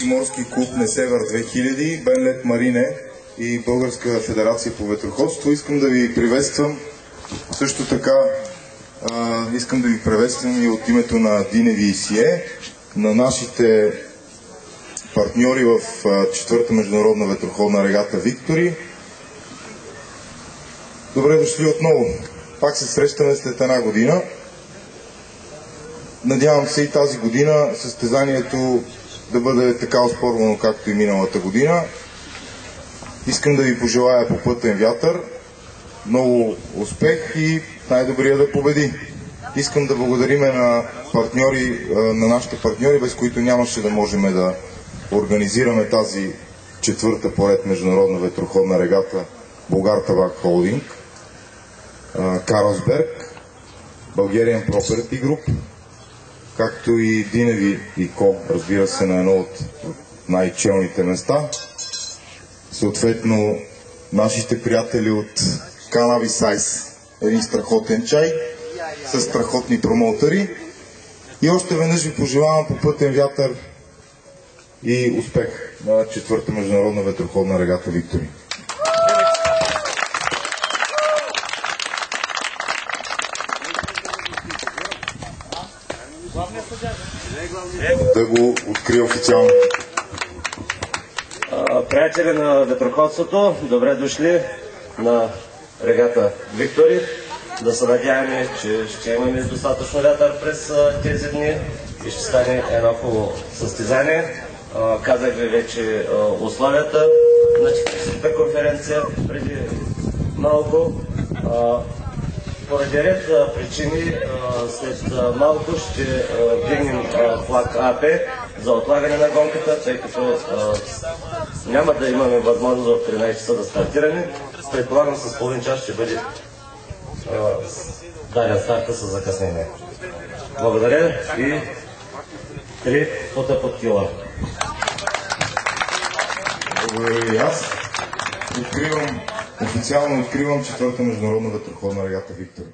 Български морски клуб Несевър 2000, Бенлет Марине и Българска федерация по ветроходство. Искам да ви приветствам. Също така искам да ви приветствам и от името на DNVCA, на нашите партньори в четвърта международна ветроходна регата Виктори. Добре дошли отново. Пак се срещаме след една година. Надявам се и тази година състезанието да бъде така оспорвано, както и миналата година. Искам да ви пожелая попътен вятър, много успех и най-добрия да победи. Искам да благодариме на нашите партньори, без които нямаше да можем да организираме тази четвърта поред международна ветроходна регата Булгартабак Холдинг, Карлсберг, Bulgarian Property Group, както и Диневи и Ко, разбира се, на едно от най-челните места. Съответно, нашите приятели от Cannabis Ice, един страхотен чай с страхотни промоутъри. И още веднъж ви пожелавам попътен вятър и успех на четвърта международна ветроходна регата Виктори. Да го открия официално. Приятели на ветроходството, добре дошли на регата Виктори. Да се надяваме, че ще имаме достатъчно вятър през тези дни и ще стане едно хубаво състезание. Казах ви вече условията на 40-та конференция преди малко. Поради ред причини след малко ще вдигнем флаг АП за отлагане на гонката, тъй като няма да имаме възможност в 13 часа да стартираме. Предполагам, с половин час ще бъде даден старта с закъснение. Благодаря и 3 фута под кила. Благодаря и аз. Официално откривам четвърта международна ветроходна регата Виктори.